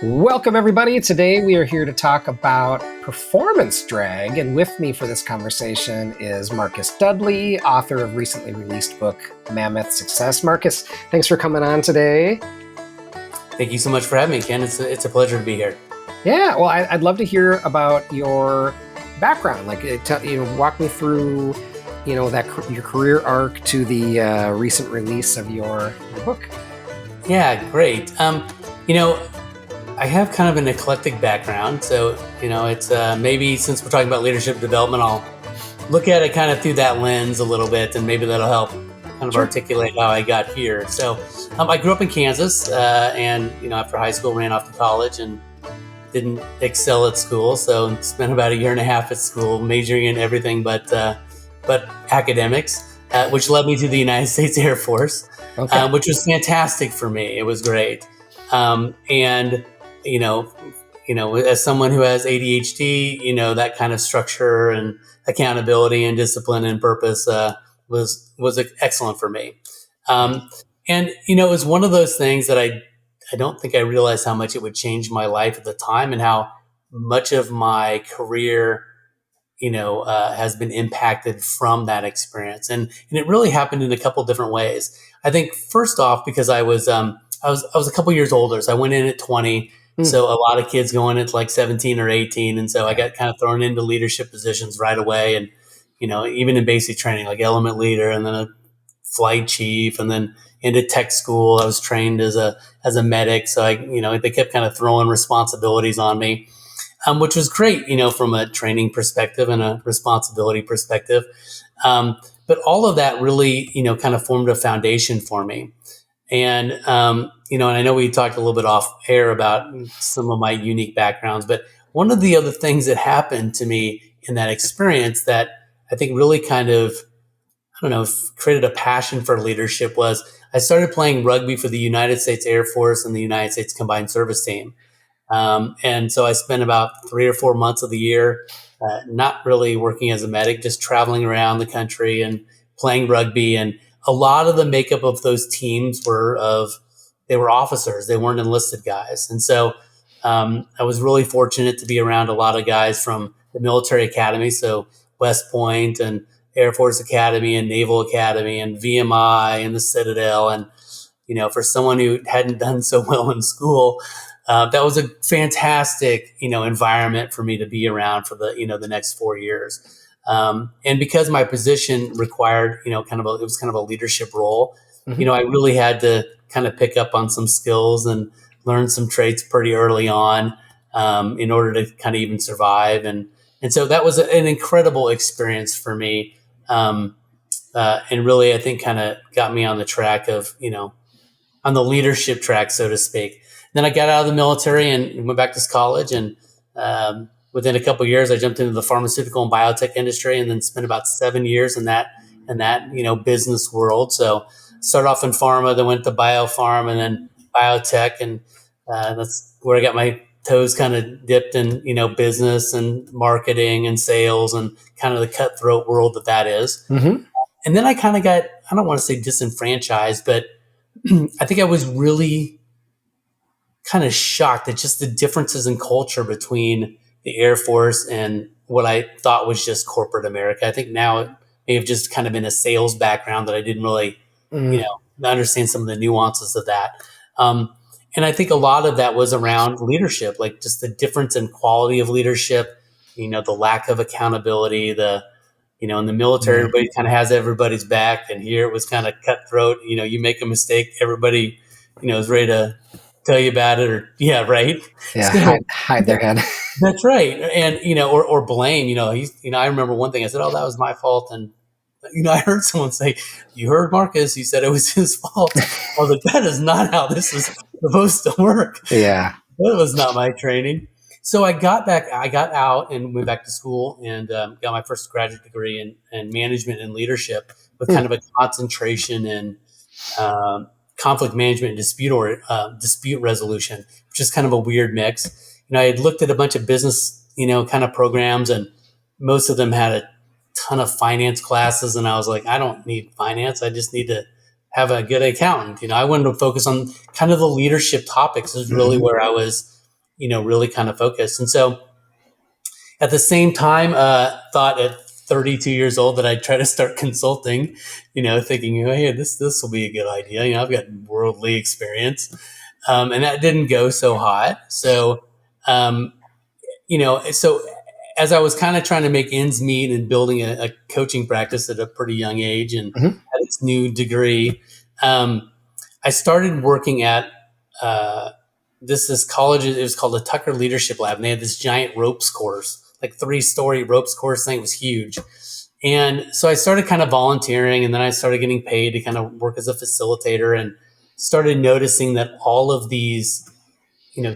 Welcome, everybody. Today we are here to talk about performance drag, and with me for this conversation is Marcus Dudley, author of recently released book Mammoth Success. Marcus, thanks for coming on today. Thank you so much for having me, Ken. It's a pleasure to be here. Yeah, well, I'd love to hear about your background. Walk me through, your career arc to the recent release of your book. Yeah, great. I have kind of an eclectic background, so it's maybe since we're talking about leadership development, I'll look at it kind of through that lens a little bit, and maybe that'll help kind of articulate how I got here. So, I grew up in Kansas, and after high school, ran off to college and didn't excel at school, so spent about a year and a half at school, majoring in everything but academics, which led me to the United States Air Force, which was fantastic for me. It was great, and as someone who has ADHD, that kind of structure and accountability and discipline and purpose was excellent for me. And it was one of those things that I don't think I realized how much it would change my life at the time, and how much of my career, has been impacted from that experience. And it really happened in a couple different ways. I think first off, because I was a couple years older, so I went in at 20. So a lot of kids go in at like 17 or 18. And so I got kind of thrown into leadership positions right away. And, even in basic training, like element leader, and then a flight chief, and then into tech school, I was trained as a medic. So they kept kind of throwing responsibilities on me, which was great, from a training perspective and a responsibility perspective. But all of that really, kind of formed a foundation for me. And, and I know we talked a little bit off air about some of my unique backgrounds, but one of the other things that happened to me in that experience that I think really kind of, created a passion for leadership was I started playing rugby for the United States Air Force and the United States Combined Service Team. And so I spent about 3 or 4 months of the year, not really working as a medic, just traveling around the country and playing rugby. And a lot of the makeup of those teams they were officers. They weren't enlisted guys. And so I was really fortunate to be around a lot of guys from the military academy. So West Point and Air Force Academy and Naval Academy and VMI and the Citadel. And, for someone who hadn't done so well in school, that was a fantastic, environment for me to be around for the next 4 years. And because my position required, it was kind of a leadership role, I really had to kind of pick up on some skills and learn some traits pretty early on, in order to kind of even survive. And so that was an incredible experience for me. And really, I think kind of got me on the track of, on the leadership track, so to speak. Then I got out of the military and went back to college, and within a couple of years, I jumped into the pharmaceutical and biotech industry, and then spent about 7 years in that business world. So started off in pharma, then went to biopharm, and then biotech, and that's where I got my toes kind of dipped in business and marketing and sales and kind of the cutthroat world that is. And then I kind of got, I don't want to say disenfranchised, but I think I was really kind of shocked at just the differences in culture between the Air Force and what I thought was just corporate America. I think now it may have just kind of been a sales background that I didn't really, understand some of the nuances of that. And I think a lot of that was around leadership, like just the difference in quality of leadership, the lack of accountability, in the military, everybody kind of has everybody's back. And here it was kind of cutthroat. You make a mistake, everybody, is ready to tell you about it, or right. Yeah. So, hide their head. That's right. And, or blame, I remember one thing I said, oh, that was my fault. And, I heard someone say, you heard Marcus, he said it was his fault. I was like, that is not how this is supposed to work. Yeah. That was not my training. So I got out and went back to school and got my first graduate degree in management and leadership with kind of a concentration in conflict management and dispute resolution, which is kind of a weird mix. I had looked at a bunch of business, kind of programs, and most of them had a ton of finance classes. And I was like, I don't need finance. I just need to have a good accountant. I wanted to focus on kind of the leadership topics is really where I was really kind of focused. And so at the same time, thought at 32 years old that I'd try to start consulting, thinking, hey, this will be a good idea. I've got worldly experience. And that didn't go so hot. So, so as I was kind of trying to make ends meet and building a coaching practice at a pretty young age and had this new degree, I started working at this college. It was called the Tucker Leadership Lab, and they had this giant ropes course, like 3-story ropes course thing. It was huge. And so I started kind of volunteering, and then I started getting paid to kind of work as a facilitator, and started noticing that all of these,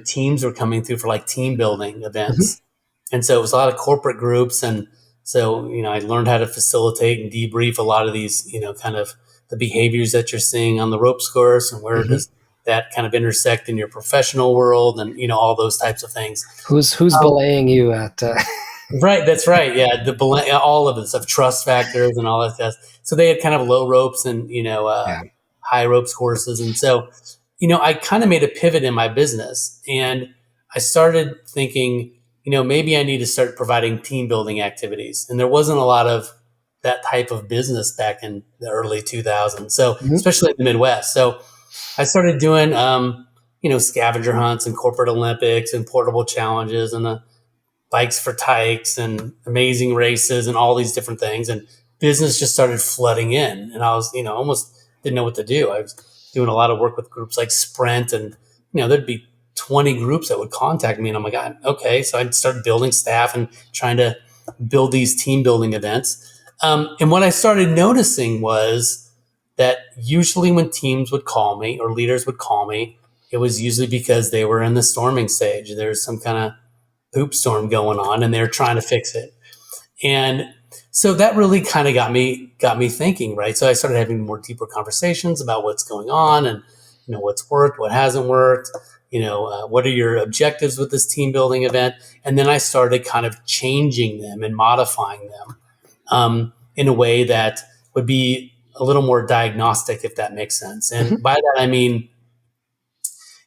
teams were coming through for like team building events. And so it was a lot of corporate groups. And so, I learned how to facilitate and debrief a lot of these, kind of the behaviors that you're seeing on the ropes course, and where does that kind of intersect in your professional world, and, all those types of things. Who's belaying you at... Right. That's right. Yeah. All of this of trust factors and all that stuff. So they had kind of low ropes and, high ropes courses. And so, I kind of made a pivot in my business, and I started thinking, maybe I need to start providing team building activities. And there wasn't a lot of that type of business back in the early 2000s. So especially in the Midwest. So I started doing, scavenger hunts and corporate Olympics and portable challenges and bikes for tykes and amazing races and all these different things. And business just started flooding in. And I was, almost didn't know what to do. I was doing a lot of work with groups like Sprint, and, there'd be 20 groups that would contact me. And I'm like, okay. So I'd start building staff and trying to build these team building events. And what I started noticing was that usually when teams would call me or leaders would call me, it was usually because they were in the storming stage. There's some kind of poop storm going on, and they're trying to fix it. And so that really kind of got me thinking, right? So I started having more deeper conversations about what's going on, and, what's worked, what hasn't worked, what are your objectives with this team building event? And then I started kind of changing them and modifying them in a way that would be a little more diagnostic, if that makes sense. And by that, I mean,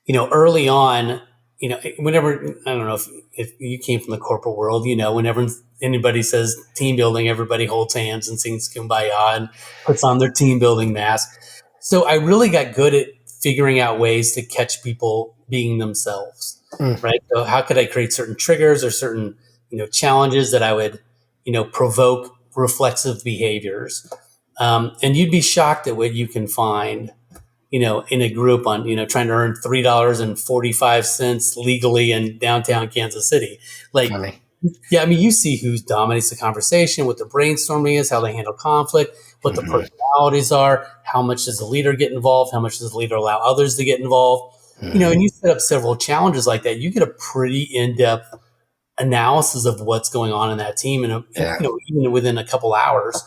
early on, whenever, I don't know if you came from the corporate world, whenever anybody says team building, everybody holds hands and sings Kumbaya and puts on their team building mask. So I really got good at figuring out ways to catch people being themselves, right? So how could I create certain triggers or certain, challenges that I would, provoke reflexive behaviors? And you'd be shocked at what you can find, in a group on, trying to earn $3.45 legally in downtown Kansas City. Like, Funny. Yeah, I mean, you see who dominates the conversation, what the brainstorming is, how they handle conflict, what the personalities are, how much does the leader get involved, how much does the leader allow others to get involved. And you set up several challenges like that, you get a pretty in-depth analysis of what's going on in that team, and even within a couple hours.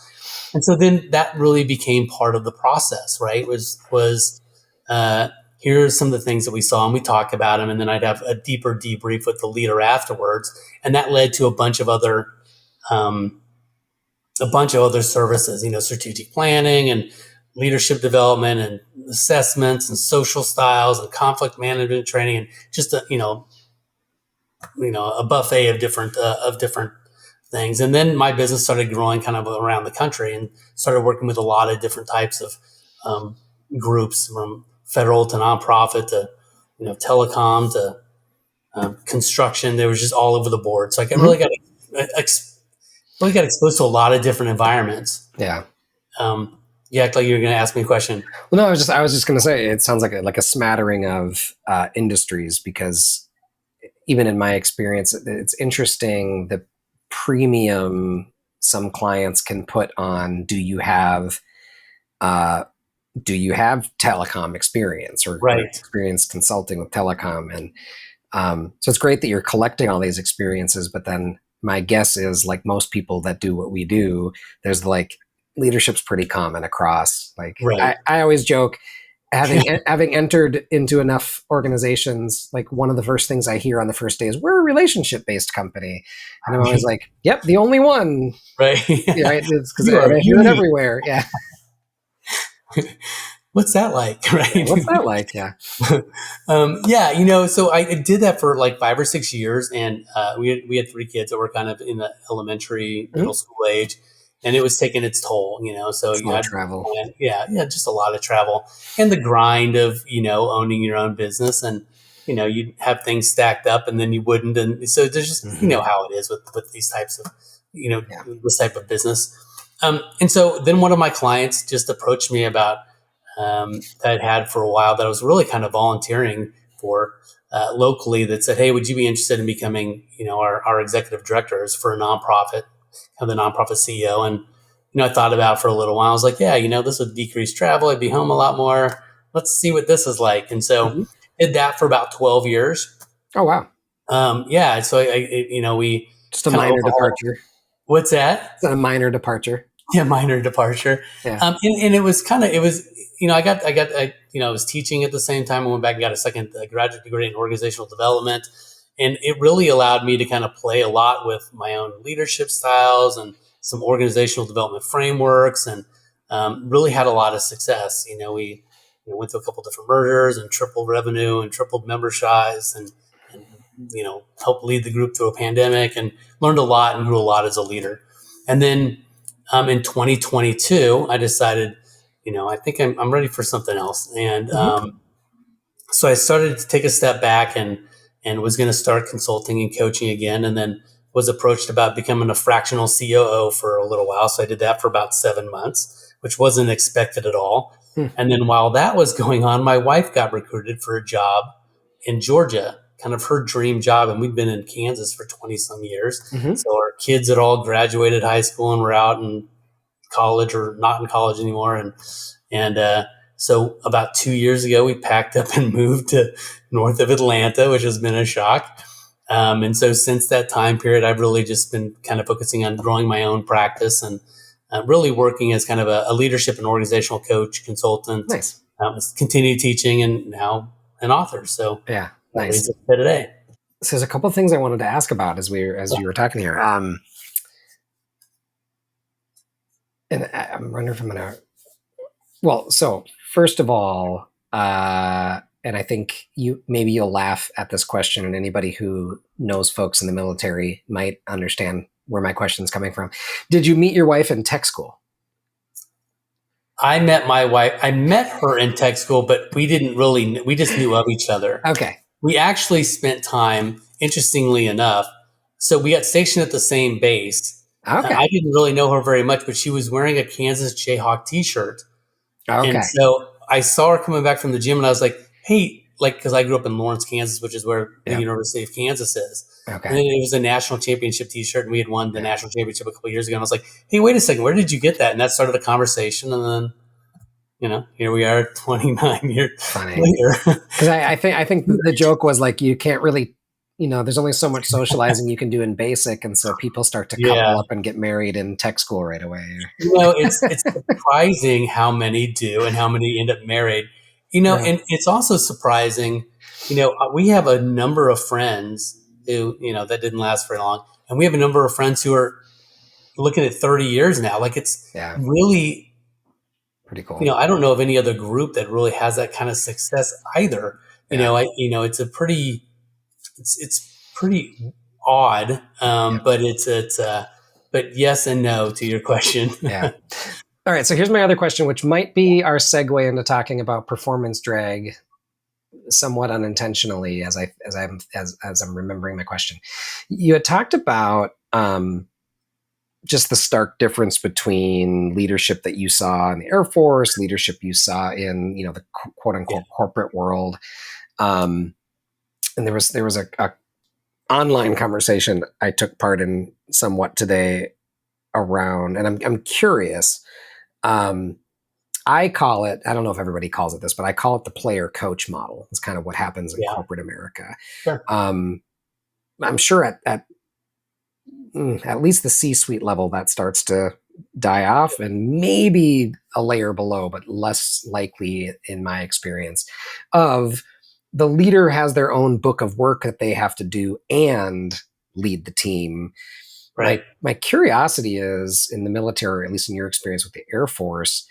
And so then that really became part of the process, right? Was here are some of the things that we saw, and we talked about them, and then I'd have a deeper debrief with the leader afterwards, and that led to a bunch of other services, strategic planning and leadership development and assessments and social styles and conflict management training, and just a buffet of different things. And then my business started growing kind of around the country, and started working with a lot of different types of groups, from federal to nonprofit to telecom to construction. They were just all over the board. So I really got exposed to a lot of different environments. Yeah. You act like you were going to ask me a question. Well, no, I was just going to say, it sounds like a smattering of industries, because even in my experience, it's interesting the premium some clients can put on, do you have telecom experience or experience consulting with telecom? And so it's great that you're collecting all these experiences, but then my guess is, like most people that do what we do, there's leadership's pretty common across. I always joke, having entered into enough organizations, like one of the first things I hear on the first day is, we're a relationship-based company. And I'm always like, yep, the only one. Right. Yeah, right? It's because I hear it everywhere. Yeah. what's that like? Yeah, Right. what's that like? Yeah. Yeah, so I did that for like 5 or 6 years, and we had 3 kids that were kind of in the elementary, middle Mhm. school age, and it was taking its toll. So It's a you lot of had travel. yeah, just a lot of travel and the grind of owning your own business, and you'd have things stacked up, and then you wouldn't, and so there's just Hmm. how it is with these types of Yeah. this type of business. And so then one of my clients just approached me about that I'd had for a while that I was really kind of volunteering for locally, that said, "Hey, would you be interested in becoming, our executive directors for a nonprofit, kind of the nonprofit CEO?" And I thought about it for a little while. I was like, "Yeah, this would decrease travel. I'd be home a lot more. Let's see what this is like." And so Hmm. did that for about 12 years. Oh, wow. Yeah, so we Just a kind of minor overhauled. departure. What's that? It's a minor departure. Yeah, minor departure. Yeah. And it was I was teaching at the same time. I went back and got a second graduate degree in organizational development. And it really allowed me to kind of play a lot with my own leadership styles and some organizational development frameworks, and really had a lot of success. We went through a couple different mergers and tripled revenue and tripled member size, and helped lead the group through a pandemic, and learned a lot and grew a lot as a leader. And then in 2022, I decided, I think I'm ready for something else. And Hmm. so I started to take a step back, and was going to start consulting and coaching again. And then was approached about becoming a fractional COO for a little while. So I did that for about 7 months, which wasn't expected at all. And then while that was going on, my wife got recruited for a job in Georgia, kind of her dream job. And we'd been in Kansas for 20 some years. Hmm. So our kids had all graduated high school and were out in college or not in college anymore. And so about 2 years ago, we packed up and moved to north of Atlanta, which has been a shock. And so since that time period, I've really just been kind of focusing on growing my own practice, and really working as kind of a leadership and organizational coach, consultant, Nice. continue teaching, and now an author. So Yeah. that Nice. leads us to today. So there's a couple of things I wanted to ask about as you were talking here. And I'm wondering if I'm gonna. Well, so first of all, and I think you'll laugh at this question, and anybody who knows folks in the military might understand where my question's coming from. Did you meet your wife in tech school? I met my wife. I met her in tech school, but we just knew of each other. Okay. We actually spent time, interestingly enough. So we got stationed at the same base. Okay. I didn't really know her very much, but she was wearing a Kansas Jayhawk t-shirt. And Okay. so I saw her coming back from the gym, and I was like, "Hey," because I grew up in Lawrence, Kansas, which is where the Yeah. University of Kansas is. Okay. And then it was a national championship t-shirt, and we had won the national championship a couple of years ago. And I was like, "Hey, wait a second, where did you get that?" And that started a conversation. And then, here we are 29 years Funny. later. Because I think the joke was like, you can't really, there's only so much socializing you can do in basic, and so people start to Yeah. couple up and get married in tech school right away. It's surprising how many do and how many end up married. Yeah. And it's also surprising, we have a number of friends who, that didn't last very long. And we have a number of friends who are looking at 30 years now. Like, it's Yeah. really, Pretty cool. I don't know of any other group that really has that kind of success either. Yeah. It's pretty odd. But yes and no to your question. Yeah. All right. So here's my other question, which might be our segue into talking about performance drag, somewhat unintentionally, as I'm remembering my question. You had talked about just the stark difference between leadership that you saw in the Air Force, leadership you saw in the quote unquote corporate world, and there was a online conversation I took part in somewhat today around, and I'm curious. I call it, I don't know if everybody calls it this, but I call it the player coach model. It's kind of what happens in corporate America. Sure. I'm sure at least the C-suite level that starts to die off, and maybe a layer below, but less likely in my experience, of the leader has their own book of work that they have to do and lead the team. Right. My curiosity is, in the military, or at least in your experience with the Air Force,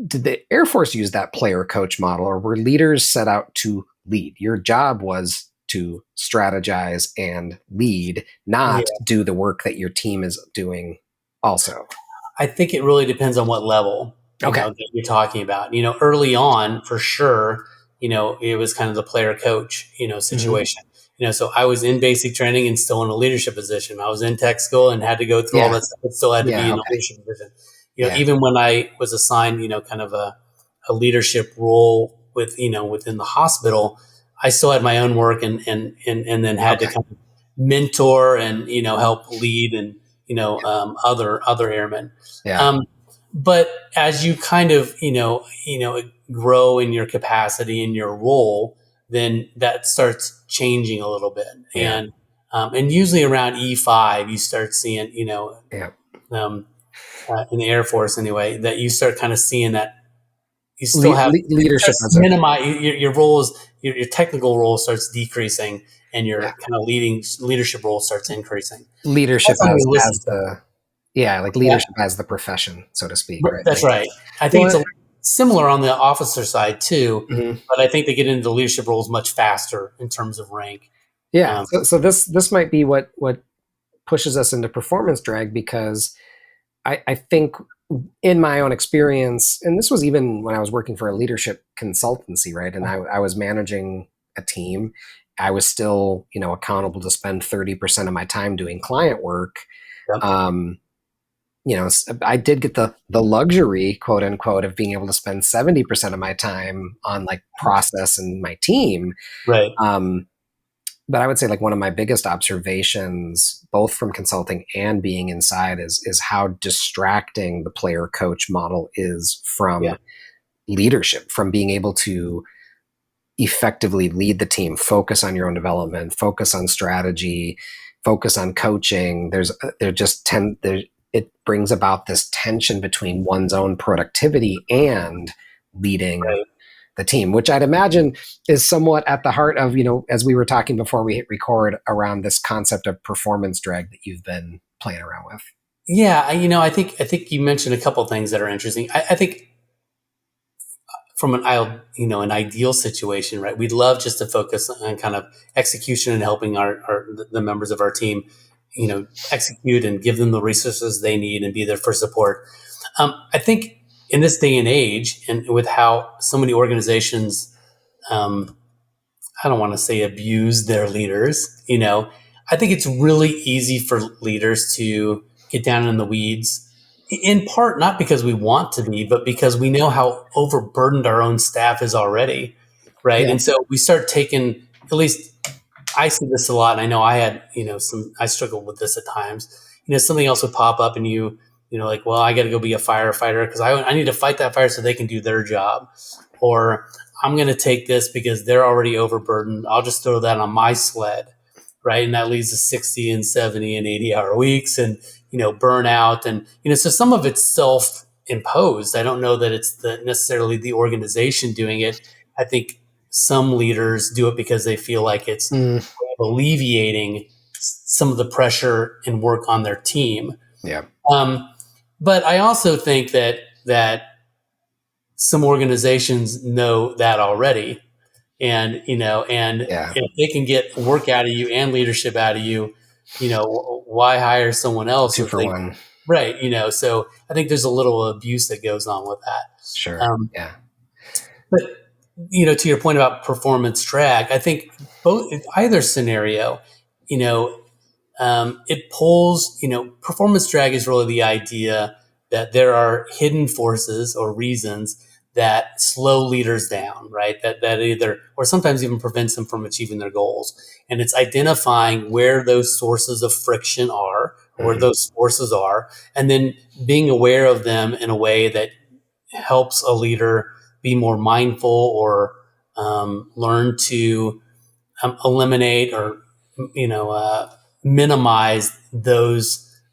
did the Air Force use that player coach model, or were leaders set out to lead? Your job was to strategize and lead, not do the work that your team is doing also. I think it really depends on what level that you're talking about. Early on, for sure, it was kind of the player coach, situation. So I was in basic training and still in a leadership position. I was in tech school and had to go through all that stuff, but still had to be in a leadership position. Even when I was assigned, kind of a leadership role within the hospital, I still had my own work and then had to kind of mentor and, help lead and, other airmen. But as you kind of, grow in your capacity in your role, then that starts changing a little bit. And usually around E5, you start seeing, in the Air Force anyway, that you start kind of seeing that you still have leadership. Minimize your roles, your technical role starts decreasing, and your kind of leadership role starts increasing. Leadership as the profession, so to speak. Right? That's right. I think it's similar on the officer side too, but I think they get into the leadership roles much faster in terms of rank. Yeah. So this might be what pushes us into performance drag, because I think in my own experience, and this was even when I was working for a leadership consultancy, right? And I was managing a team. I was still, accountable to spend 30% of my time doing client work. Yep. I did get the luxury, quote unquote, of being able to spend 70% of my time on like process and my team. Right. But I would say like one of my biggest observations, both from consulting and being inside, is how distracting the player coach model is from leadership, from being able to effectively lead the team, focus on your own development, focus on strategy, focus on coaching. It brings about this tension between one's own productivity and leading the team, which I'd imagine is somewhat at the heart of, as we were talking before we hit record, around this concept of performance drag that you've been playing around with. Yeah. I think you mentioned a couple of things that are interesting. I think from an ideal situation, right? We'd love just to focus on kind of execution and helping the members of our team, execute and give them the resources they need and be there for support. I think in this day and age, and with how so many organizations, I don't want to say abuse their leaders, I think it's really easy for leaders to get down in the weeds, in part not because we want to be, but because we know how overburdened our own staff is already, right? Yeah. And so we start taking, at least I see this a lot, and I know I had, I struggled with this at times. Something else would pop up, and like, well, I got to go be a firefighter because I need to fight that fire so they can do their job, or I'm going to take this because they're already overburdened. I'll just throw that on my sled, right? And that leads to 60 and 70 and 80-hour weeks, and burnout, and so some of it's self-imposed. I don't know that it's necessarily the organization doing it. I think some leaders do it because they feel like it's alleviating some of the pressure and work on their team. Yeah. But I also think that some organizations know that already, and if they can get work out of you and leadership out of you, why hire someone else? 2 for 1. Right. So I think there's a little abuse that goes on with that. Sure. But, to your point about performance drag, I think either scenario, it pulls, performance drag is really the idea that there are hidden forces or reasons that slow leaders down, right? That either, or sometimes even prevents them from achieving their goals. And it's identifying where those sources of friction are, or where those forces are, and then being aware of them in a way that helps a leader be more mindful or learn to eliminate or, minimize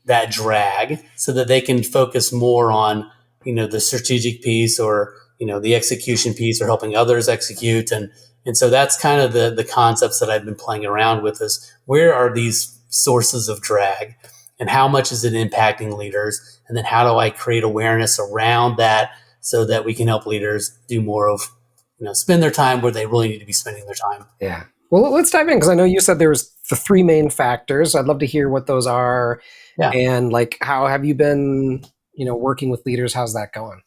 that drag so that they can focus more on, the strategic piece or, the execution piece, or helping others execute. And so that's kind of the concepts that I've been playing around with, is where are these sources of drag and how much is it impacting leaders? And then how do I create awareness around that so that we can help leaders do more of, spend their time where they really need to be spending their time. Yeah. Well, let's dive in, because I know you said there was the three main factors. I'd love to hear what those are. Yeah. And like, how have you been, working with leaders? How's that going?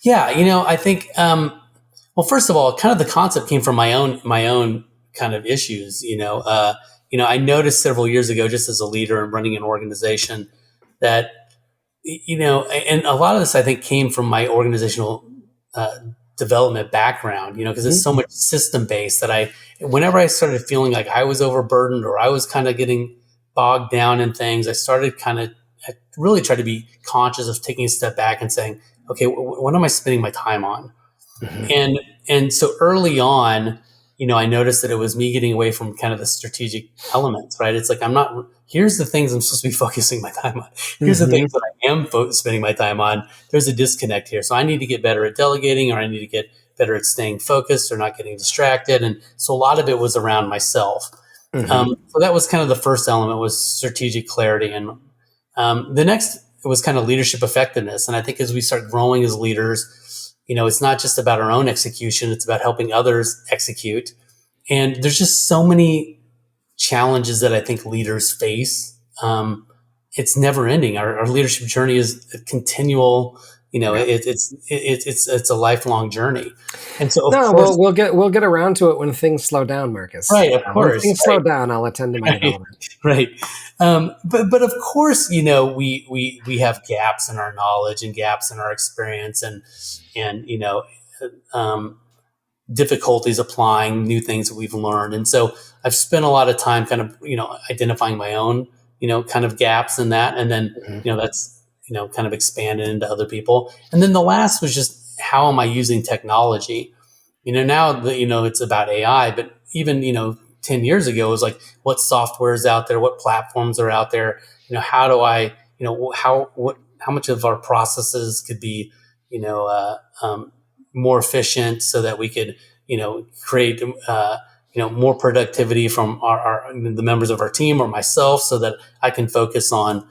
Yeah. I think, well, first of all, kind of the concept came from my own kind of issues. I noticed several years ago, just as a leader and running an organization, that, and a lot of this I think came from my organizational development background, because it's so much system based that whenever I started feeling like I was overburdened or I was kind of getting bogged down in things, I started I really tried to be conscious of taking a step back and saying, okay, what am I spending my time on? And so early on, I noticed that it was me getting away from kind of the strategic elements, right? It's like, here's the things I'm supposed to be focusing my time on. Here's the things that I am spending my time on. There's a disconnect here. So I need to get better at delegating, or I need to get better at staying focused or not getting distracted. And so a lot of it was around myself. So that was kind of the first element, was strategic clarity. And the next was kind of leadership effectiveness. And I think as we start growing as leaders, it's not just about our own execution, it's about helping others execute. And there's just so many challenges that I think leaders face. It's never ending. Our leadership journey is a continual, it's a lifelong journey. And so of course, we'll get around to it when things slow down, Marcus. Right, of course. When things slow down, I'll attend to my development. Right. But of course, we have gaps in our knowledge and gaps in our experience and difficulties applying new things that we've learned. And so I've spent a lot of time kind of, identifying my own, kind of gaps in that. And then, that's, kind of expanded into other people. And then the last was just, how am I using technology? Now that, it's about AI, but even, 10 years ago, it was like, what software is out there? What platforms are out there? How do I, how much of our processes could be, more efficient so that we could, create, more productivity from the members of our team or myself, so that I can focus on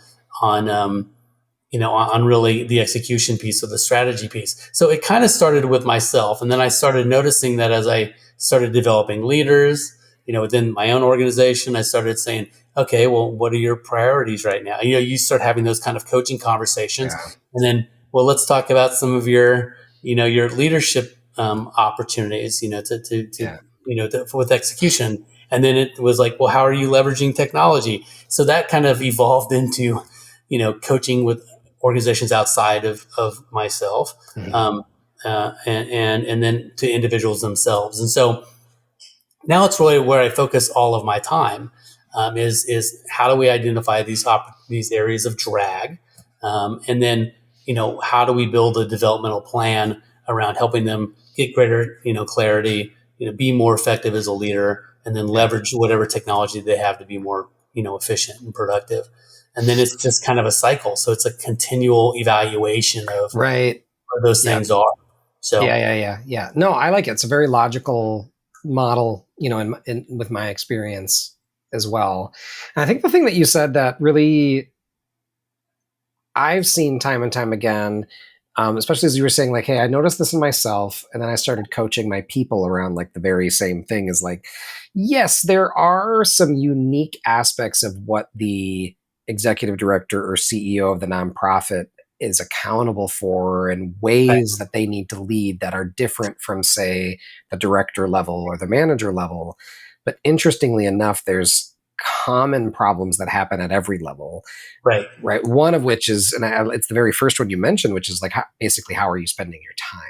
really the execution piece or the strategy piece. So it kind of started with myself. And then I started noticing that as I started developing leaders, within my own organization, I started saying, okay, well, what are your priorities right now? You start having those kind of coaching conversations. Yeah. And then, well, let's talk about some of your, your leadership opportunities, with execution. And then it was like, well, how are you leveraging technology? So that kind of evolved into, coaching with organizations outside of myself, and then to individuals themselves. And so now it's really where I focus all of my time, is how do we identify these areas of drag, and then how do we build a developmental plan around helping them get greater clarity, be more effective as a leader, and then leverage whatever technology they have to be more efficient and productive. And then it's just kind of a cycle. So it's a continual evaluation of where those things are. So yeah. No, I like it. It's a very logical model, in with my experience as well. And I think the thing that you said that really I've seen time and time again, especially as you were saying, like, hey, I noticed this in myself, and then I started coaching my people around like the very same thing, is like, yes, there are some unique aspects of what the executive director or CEO of the nonprofit is accountable for, and ways that they need to lead that are different from, say, the director level or the manager level. But interestingly enough, there's common problems that happen at every level. Right. One of which is, and it's the very first one you mentioned, which is like, basically, how are you spending your time?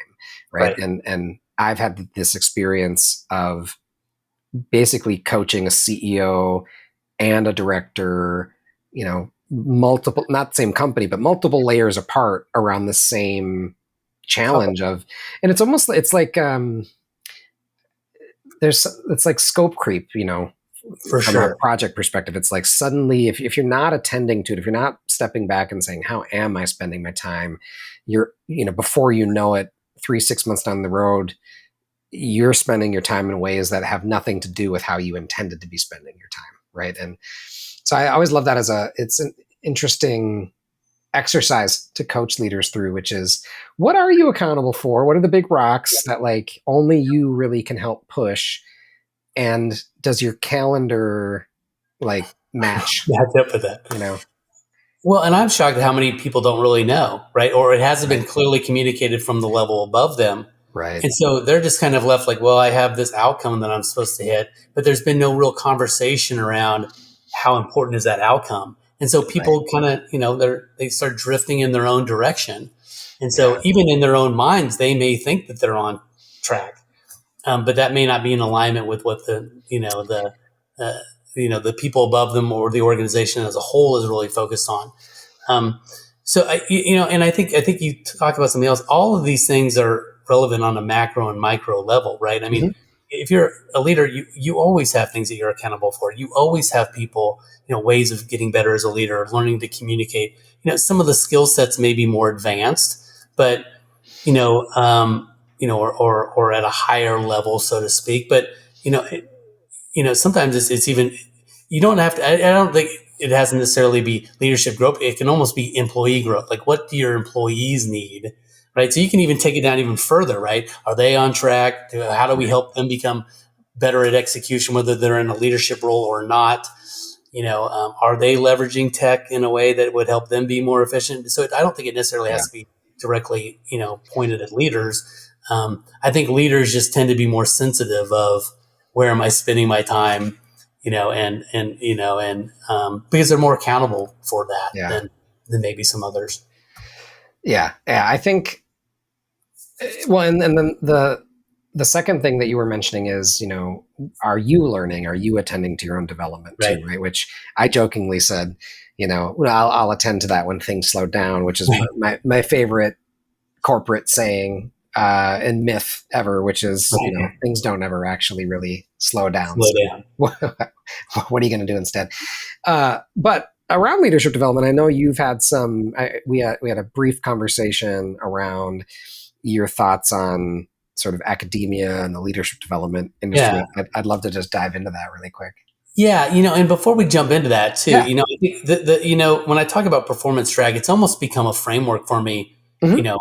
Right. And I've had this experience of basically coaching a CEO and a director, multiple, not same company, but multiple layers apart around the same challenge of, and it's almost, it's like, it's like scope creep, for from sure. a project perspective. It's like, suddenly, if you're not attending to it, if you're not stepping back and saying, how am I spending my time? You're, before you know it, 3-6 months down the road, you're spending your time in ways that have nothing to do with how you intended to be spending your time. Right. And so I always love that it's an interesting exercise to coach leaders through, which is, what are you accountable for? What are the big rocks that like only you really can help push? And does your calendar like match? Match up with that. You know? Well, and I'm shocked at how many people don't really know, right? Or it hasn't been clearly communicated from the level above them. Right. And so they're just kind of left like, well, I have this outcome that I'm supposed to hit, but there's been no real conversation around how important is that outcome. And so people kind of, they start drifting in their own direction. And so even in their own minds, they may think that they're on track, but that may not be in alignment with what the people above them or the organization as a whole is really focused on. And I think you talk about something else. All of these things are relevant on a macro and micro level, right? I mean, if you're a leader, you always have things that you're accountable for. You always have people, ways of getting better as a leader, learning to communicate. Some of the skill sets may be more advanced, but or at a higher level, so to speak. But sometimes it's even, you don't have to. I don't think it has to necessarily be leadership growth. It can almost be employee growth. Like, what do your employees need? Right. So you can even take it down even further, right? Are they on track? How do we help them become better at execution, whether they're in a leadership role or not? Are they leveraging tech in a way that would help them be more efficient? So I don't think it necessarily has to be directly, pointed at leaders. I think leaders just tend to be more sensitive of where am I spending my time, and because they're more accountable for that than maybe some others. Yeah. I think, well, and then the second thing that you were mentioning is, are you learning? Are you attending to your own development too? Right. Which I jokingly said, I'll attend to that when things slow down, which is my favorite corporate saying and myth ever, which is, things don't ever actually really slow down. What are you going to do instead? But around leadership development, I know you've had we had a brief conversation around your thoughts on sort of academia and the leadership development industry. Yeah. I'd love to just dive into that really quick. Yeah, and before we jump into that too, I think when I talk about performance drag, it's almost become a framework for me, a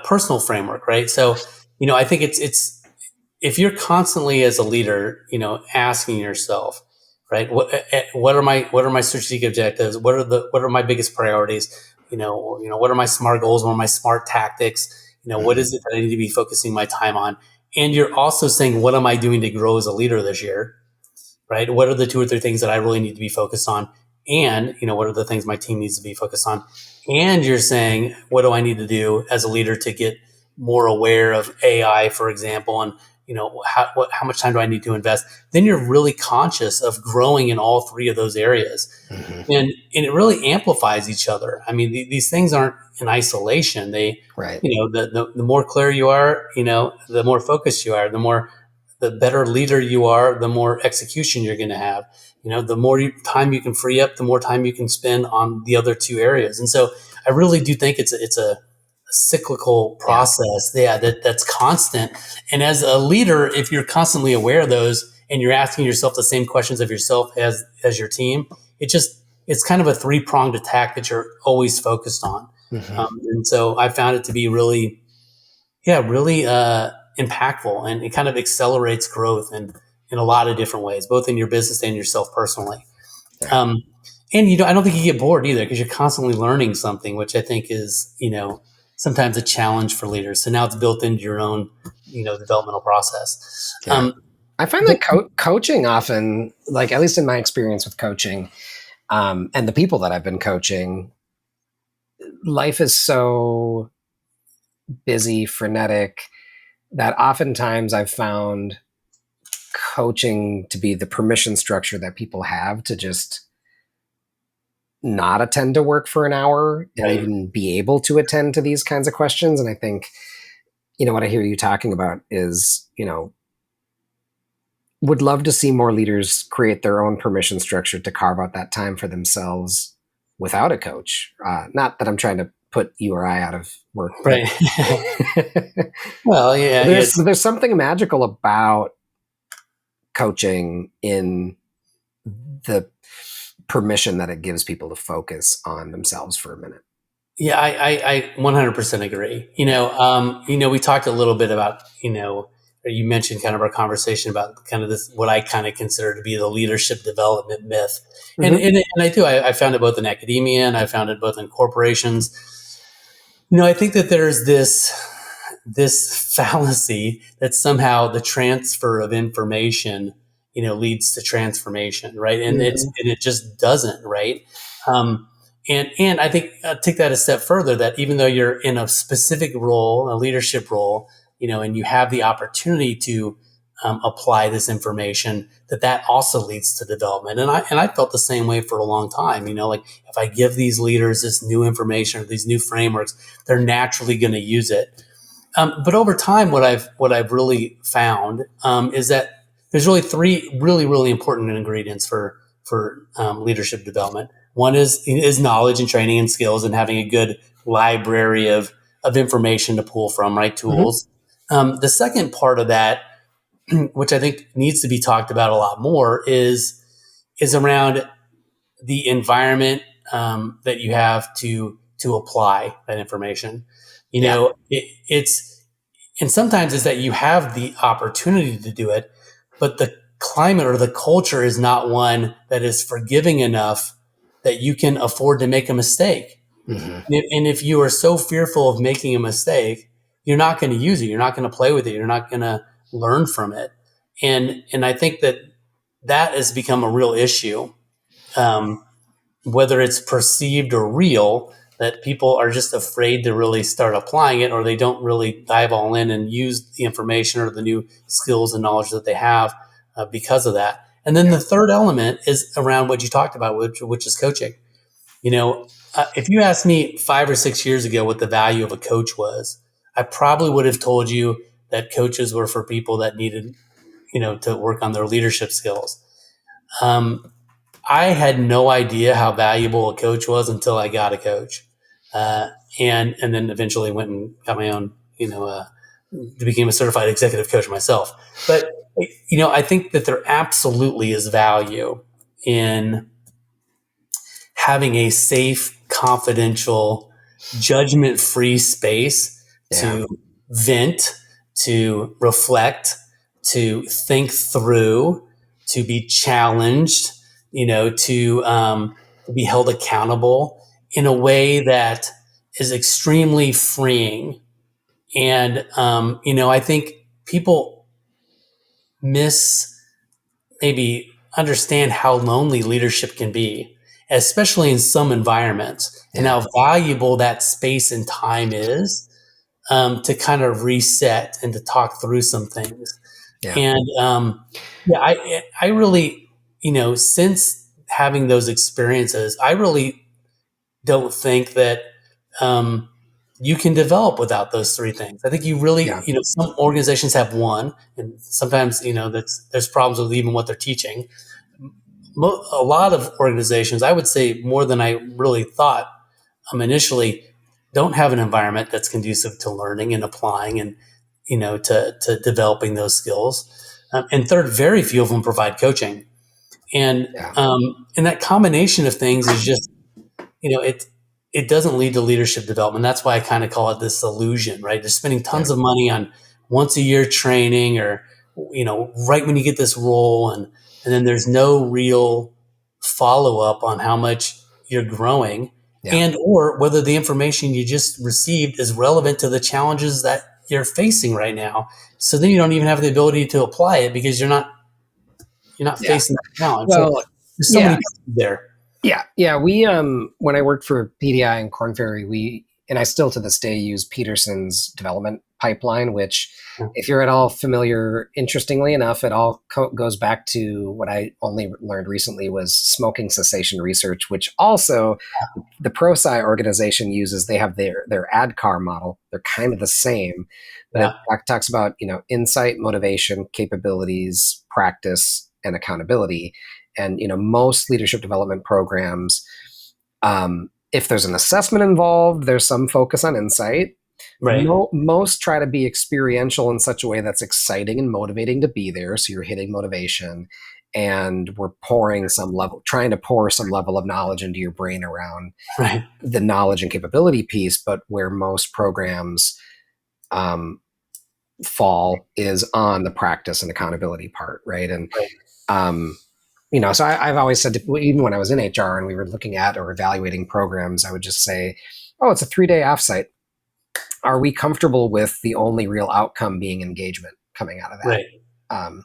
personal framework, right? So, I think it's if you're constantly as a leader, asking yourself, right, what are my strategic objectives? What are my biggest priorities? What are my SMART goals? What are my SMART tactics? What is it that I need to be focusing my time on? And you're also saying, what am I doing to grow as a leader this year? Right? What are the 2 or 3 things that I really need to be focused on? And, what are the things my team needs to be focused on? And you're saying, what do I need to do as a leader to get more aware of AI, for example, and how much time do I need to invest? Then you're really conscious of growing in all 3 of those areas. And it really amplifies each other. I mean, these things aren't in isolation. They, the more clear you are, the more focused you are, the better leader you are, the more execution you're going to have. The more time you can free up, the more time you can spend on the other 2 areas. And so I really do think it's a cyclical process, that's constant. And as a leader, if you're constantly aware of those and you're asking yourself the same questions of yourself as your team, it's kind of a 3-pronged attack that you're always focused on. And so I found it to be really impactful, and it kind of accelerates growth in a lot of different ways, both in your business and yourself personally. And I don't think you get bored either, because you're constantly learning something, which I think is, sometimes a challenge for leaders. So now it's built into your own, developmental process. I find that coaching often, like at least in my experience with coaching, and the people that I've been coaching, life is so busy, frenetic, that oftentimes I've found coaching to be the permission structure that people have to just not attend to work for an hour and even be able to attend to these kinds of questions. And I think, what I hear you talking about is, would love to see more leaders create their own permission structure to carve out that time for themselves without a coach. Not that I'm trying to put you or I out of work. Right. Well, yeah. There's something magical about coaching in the permission that it gives people to focus on themselves for a minute. Yeah, I 100% agree. We talked a little bit about, or you mentioned kind of our conversation about kind of this, what I kind of consider to be the leadership development myth. Mm-hmm. And I do, I found it both in academia and I found it both in corporations. I think that there's this fallacy that somehow the transfer of information, leads to transformation, right? And it just doesn't, right? And I think take that a step further, that even though you're in a specific role, a leadership role, and you have the opportunity to apply this information, that also leads to development. And I felt the same way for a long time. Like if I give these leaders this new information or these new frameworks, they're naturally going to use it. But over time, what I've really found is that there's really three really important ingredients for leadership development. One is knowledge and training and skills, and having a good library of information to pull from, right? Tools. The second part of that, which I think needs to be talked about a lot more, is around the environment that you have to apply that information. And sometimes it's that you have the opportunity to do it, but the climate or the culture is not one that is forgiving enough that you can afford to make a mistake. And if you are so fearful of making a mistake, you're not going to use it. You're not going to play with it. You're not going to learn from it. And I think that has become a real issue, whether it's perceived or real, that people are just afraid to really start applying it, or they don't really dive all in and use the information or the new skills and knowledge that they have because of that. And then the third element is around what you talked about, which is coaching. If you asked me 5 or 6 years ago what the value of a coach was, I probably would have told you that coaches were for people that needed, to work on their leadership skills. I had no idea how valuable a coach was until I got a coach, and then eventually went and got my own, became a certified executive coach myself. But I think that there absolutely is value in having a safe, confidential, judgment-free space to vent, to reflect, to think through, to be challenged, to be held accountable in a way that is extremely freeing. And, I think people maybe understand how lonely leadership can be, especially in some environments, and how valuable that space and time is to kind of reset and to talk through some things. And I really, since having those experiences, I really don't think that you can develop without those three things. I think you really, some organizations have one, and sometimes, there's problems with even what they're teaching. A lot of organizations, I would say more than I really thought initially, don't have an environment that's conducive to learning and applying and, to developing those skills. And third, very few of them provide coaching. And that combination of things is just, it doesn't lead to leadership development. That's why I kind of call it this illusion, right? They're spending tons of money on once a year training, or, right when you get this role, and then there's no real follow-up on how much you're growing and or whether the information you just received is relevant to the challenges that you're facing right now. So then you don't even have the ability to apply it because you're not facing that challenge. Well, so there's so many pieces there. Yeah. We, when I worked for PDI and Korn Ferry, and I still to this day use Peterson's development pipeline, which if you're at all familiar, interestingly enough, it all goes back to what I only learned recently was smoking cessation research, which also the ProSci organization uses. They have their ADCAR model. They're kind of the same, but it talks about, insight, motivation, capabilities, practice, and accountability. And, most leadership development programs, if there's an assessment involved, there's some focus on insight. Right. Most try to be experiential in such a way that's exciting and motivating to be there. So you're hitting motivation. and we're trying to pour some level of knowledge into your brain around Right. the knowledge and capability piece. But where most programs fall is on the practice and accountability part, right? And so I've always said, even when I was in HR and we were looking at or evaluating programs, I would just say, oh, it's a 3-day offsite. Are we comfortable with the only real outcome being engagement coming out of that? Right.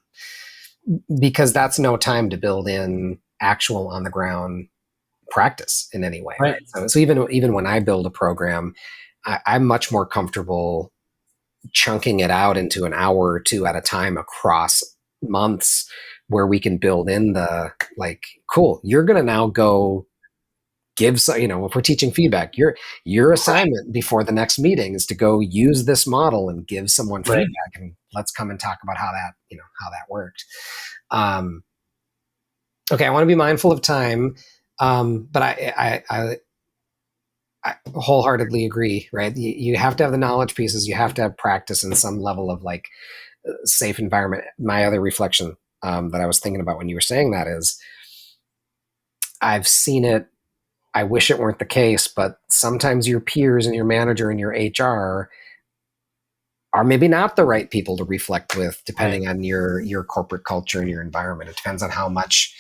Because that's no time to build in actual on the ground practice in any way. Right. So even when I build a program, I'm much more comfortable chunking it out into an hour or two at a time across months, where we can build in the, like, cool, you're going to now go give some, if we're teaching feedback, your assignment before the next meeting is to go use this model and give someone feedback, and let's come and talk about how that worked. Okay, I want to be mindful of time, but I wholeheartedly agree, right? You have to have the knowledge pieces, you have to have practice and some level of like safe environment. My other reflection that I was thinking about when you were saying that is, I've seen it, I wish it weren't the case, but sometimes your peers and your manager and your HR are maybe not the right people to reflect with, depending on your corporate culture and your environment. It depends on how much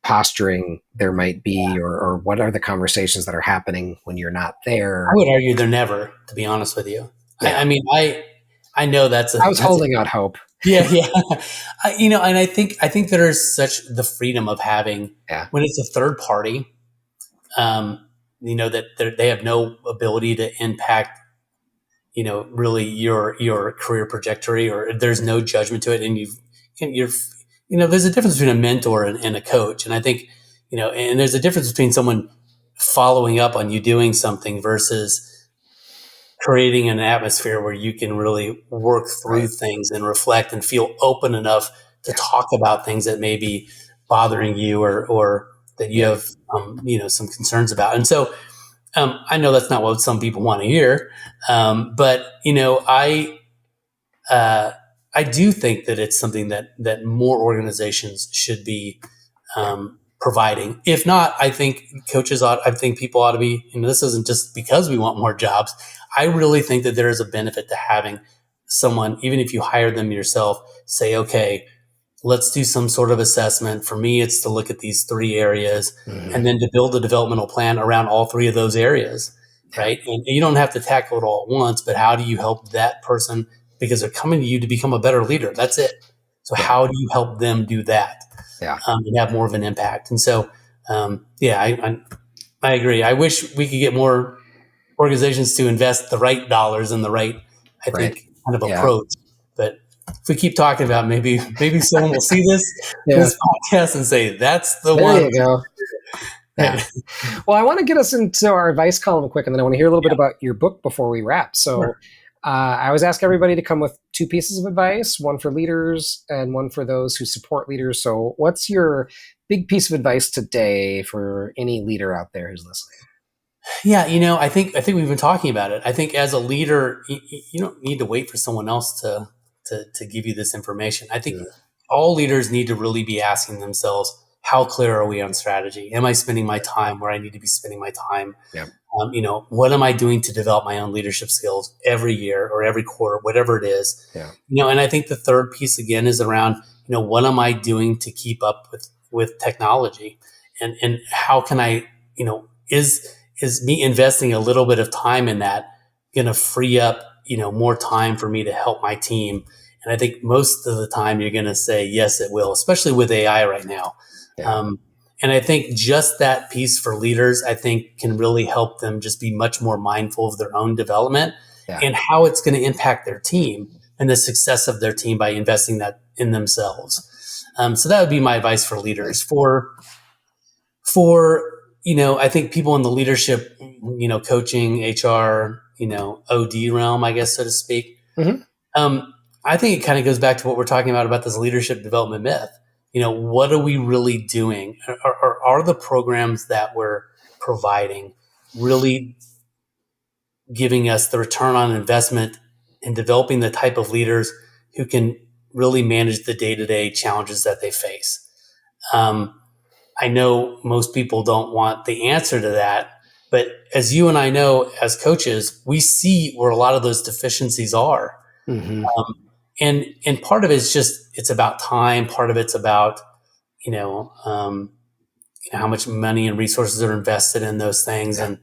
posturing there might be, or what are the conversations that are happening when you're not there. I would argue they're never, to be honest with you. Yeah. I know I was holding out hope. Yeah. And I think there is such the freedom of having, when it's a third party, that they have no ability to impact, really your career trajectory, or there's no judgment to it. And there's a difference between a mentor and a coach. And I think, and there's a difference between someone following up on you doing something versus creating an atmosphere where you can really work through things and reflect and feel open enough to talk about things that may be bothering you, or that you have, some concerns about. And so, I know that's not what some people want to hear. But I do think that it's something that more organizations should be, providing. If not, I think people ought to be, this isn't just because we want more jobs. I really think that there is a benefit to having someone, even if you hire them yourself, say, okay, let's do some sort of assessment. For me, it's to look at these 3 areas, and then to build a developmental plan around all 3 of those areas. Right. And you don't have to tackle it all at once, but how do you help that person? Because they're coming to you to become a better leader. That's it. So how do you help them do that? And have more of an impact? And so, I agree. I wish we could get more organizations to invest the right dollars in the right, kind of approach. But if we keep talking about, maybe someone will see this podcast and say, that's the one. There you go. Yeah. Well, I want to get us into our advice column quick, and then I want to hear a little bit about your book before we wrap. So I always ask everybody to come with 2 pieces of advice, one for leaders and one for those who support leaders. So what's your big piece of advice today for any leader out there who's listening? Yeah, I think we've been talking about it. I think as a leader, you don't need to wait for someone else to give you this information. I think all leaders need to really be asking themselves, how clear are we on strategy? Am I spending my time where I need to be spending my time? Yeah. What am I doing to develop my own leadership skills every year or every quarter, whatever it is? Yeah. And I think the third piece again is around, what am I doing to keep up with technology, and how can I, is me investing a little bit of time in that going to free up, more time for me to help my team? And I think most of the time you're going to say, yes, it will, especially with AI right now. Yeah. And I think just that piece for leaders, I think, can really help them just be much more mindful of their own development and how it's going to impact their team and the success of their team by investing that in themselves. So that would be my advice for leaders. For I think people in the leadership, coaching, HR, OD realm, I guess, so to speak. I think it kind of goes back to what we're talking about this leadership development myth. What are we really doing? Are the programs that we're providing really giving us the return on investment in developing the type of leaders who can really manage the day-to-day challenges that they face. I know most people don't want the answer to that, but as you and I know, as coaches, we see where a lot of those deficiencies are. Mm-hmm. And part of it's about time. Part of it's about, how much money and resources are invested in those things. Yeah. And,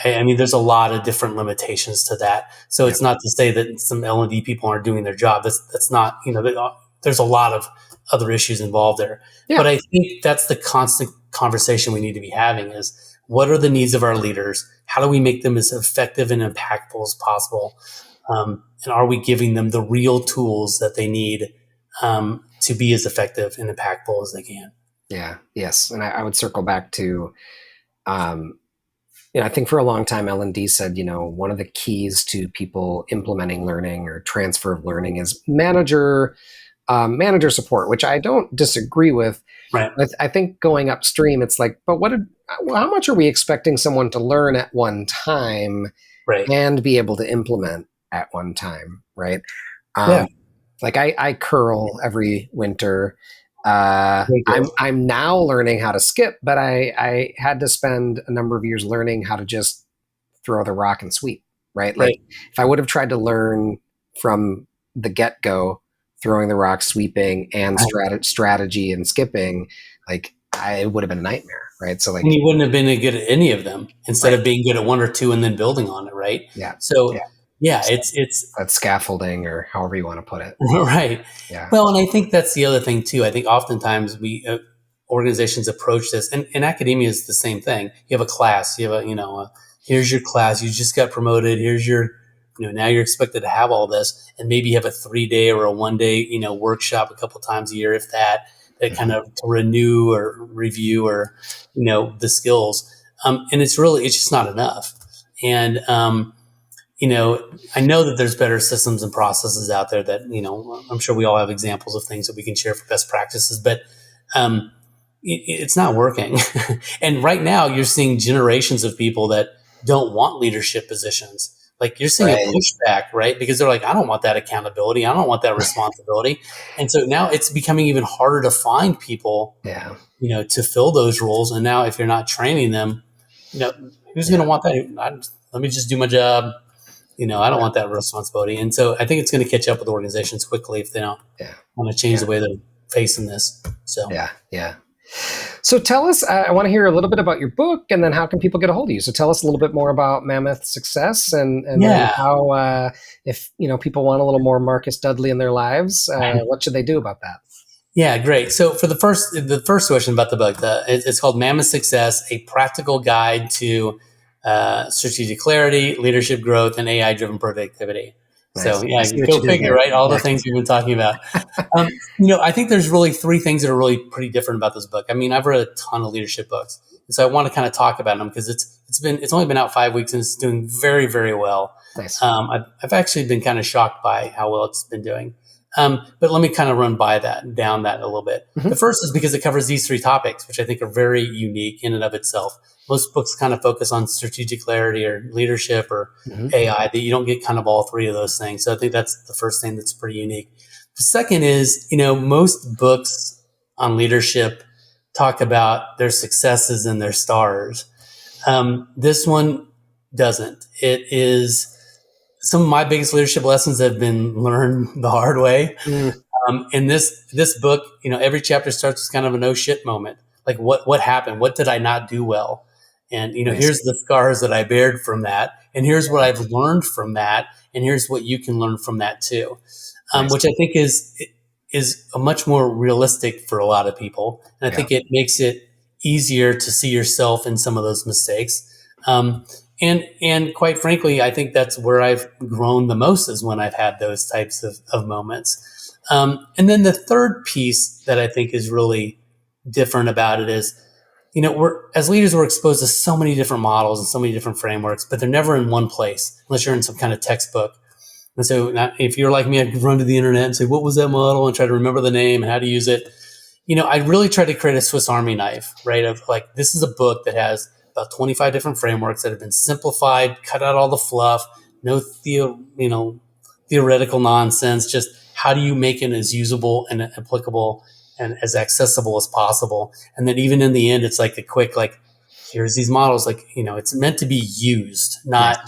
I mean, there's a lot of different limitations to that. So it's not to say that some L&D people aren't doing their job. That's not, there's a lot of other issues involved there. Yeah. But I think that's the constant conversation we need to be having is, what are the needs of our leaders? How do we make them as effective and impactful as possible? And are we giving them the real tools that they need to be as effective and impactful as they can? Yeah. Yes. And I would circle back to, I think for a long time, L&D said, one of the keys to people implementing learning or transfer of learning is manager support, which I don't disagree with. Right. I think going upstream, it's like, but how much are we expecting someone to learn at one time, right, and be able to implement at one time, right? Yeah. Like I curl every winter. I'm now learning how to skip, but I had to spend a number of years learning how to just throw the rock and sweep, right? Like if I would have tried to learn from the get-go, throwing the rock, sweeping, and strategy and skipping, like it would have been a nightmare, right? So like, and you wouldn't have been good at any of them instead of being good at one or two and then building on it, right? Yeah. So it's that's scaffolding, or however you want to put it. Right. Yeah. Well, and I think that's the other thing too. I think oftentimes organizations approach this, and academia is the same thing. You have a class, you have here's your class, you just got promoted, here's your, now you're expected to have all this, and maybe you have a 3-day or a 1-day, workshop a couple times a year, if that kind of to renew or review or, the skills. And it's just not enough. And, I know that there's better systems and processes out there that, I'm sure we all have examples of things that we can share for best practices, but it's not working. And right now you're seeing generations of people that don't want leadership positions. Like you're seeing a pushback, right? Because they're like, I don't want that accountability. I don't want that responsibility. And so now it's becoming even harder to find people, to fill those roles. And now if you're not training them, who's going to want that? Let me just do my job. I don't want that responsibility. And so I think it's going to catch up with organizations quickly if they don't want to change the way they're facing this. So, yeah. So tell us, I want to hear a little bit about your book, and then how can people get a hold of you? So tell us a little bit more about Mammoth Success and how, if, people want a little more Marcus Dudley in their lives, what should they do about that? Yeah, great. So for the first question about the book, it's called Mammoth Success, a practical guide to strategic clarity, leadership growth, and AI-driven productivity. Nice. So go figure, right? All the things we've been talking about. I think there's really 3 things that are really pretty different about this book. I mean, I've read a ton of leadership books, and so I want to kind of talk about them because it's only been out 5 weeks and it's doing very, very well. Nice. I've actually been kind of shocked by how well it's been doing. But let me kind of run down that a little bit. Mm-hmm. The first is because it covers these 3 topics, which I think are very unique in and of itself. Most books kind of focus on strategic clarity or leadership or AI, that you don't get kind of all 3 of those things. So I think that's the first thing that's pretty unique. The second is, most books on leadership talk about their successes and their stars. This one doesn't. It is some of my biggest leadership lessons have been learned the hard way. And this book, every chapter starts with kind of a no shit moment. Like what happened? What did I not do well? And, here's the scars that I bared from that. And here's what I've learned from that. And here's what you can learn from that too. Which I think is a much more realistic for a lot of people. And I think it makes it easier to see yourself in some of those mistakes. And quite frankly, I think that's where I've grown the most, is when I've had those types of moments. And then the third piece that I think is really different about it is, as leaders, we're exposed to so many different models and so many different frameworks, but they're never in one place unless you're in some kind of textbook. And so if you're like me, I'd run to the internet and say, what was that model? And try to remember the name and how to use it. I really try to create a Swiss Army knife, right? Of like, this is a book that has about 25 different frameworks that have been simplified, cut out all the fluff, no theoretical nonsense, just how do you make it as usable and applicable and as accessible as possible? And then even in the end, it's like a quick, like, here's these models, like, it's meant to be used, not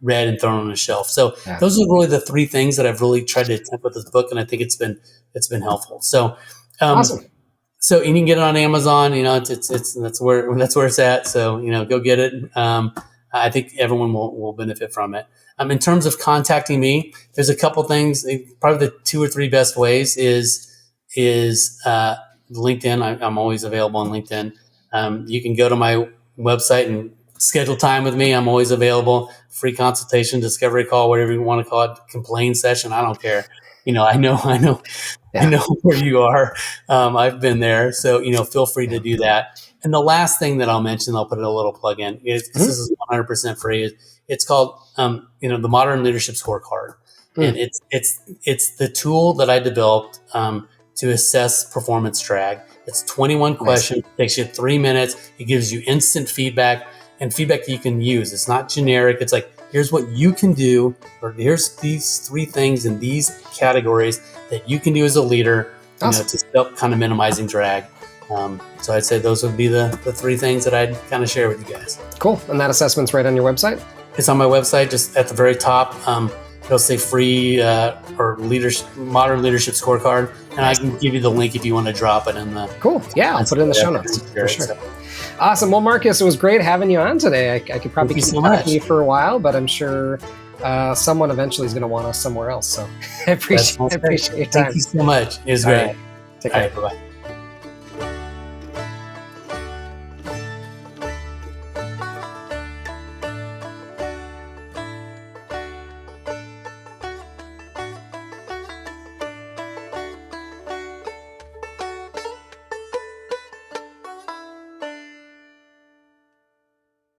read and thrown on a shelf. So those are really the three things that I've really tried to attempt with this book. And I think it's been helpful. So, awesome. So you can get it on Amazon, that's where it's at. So, go get it. I think everyone will benefit from it. In terms of contacting me, there's a couple things. Probably the 2 or 3 best ways is LinkedIn. I'm always available on LinkedIn. You can go to my website and schedule time with me. I'm always available. Free consultation, discovery call, whatever you want to call it, complaint session. I don't care. I know where you are. I've been there. So, feel free to do that. And the last thing that I'll mention, I'll put a little plug in, is this is 100% free. It's called, the Modern Leadership Scorecard. And it's the tool that I developed to assess performance drag. It's 21 questions, takes you 3 minutes. It gives you instant feedback and feedback that you can use. It's not generic. It's like, here's what you can do, or here's these 3 things in these categories that you can do as a leader, to stop kind of minimizing drag. So I'd say those would be the 3 things that I'd kind of share with you guys. Cool. And that assessment's right on your website? It's on my website, just at the very top. It'll say free or modern leadership scorecard. And I can give you the link if you want to drop it in the... Cool. Yeah, I'll put it in the show notes. For sure. Awesome. Well, Marcus, it was great having you on today. I could probably keep talking to you for a while, but I'm sure someone eventually is going to want us somewhere else. So I appreciate your time. Thank you so much. It was great. All right. Take care. Bye-bye.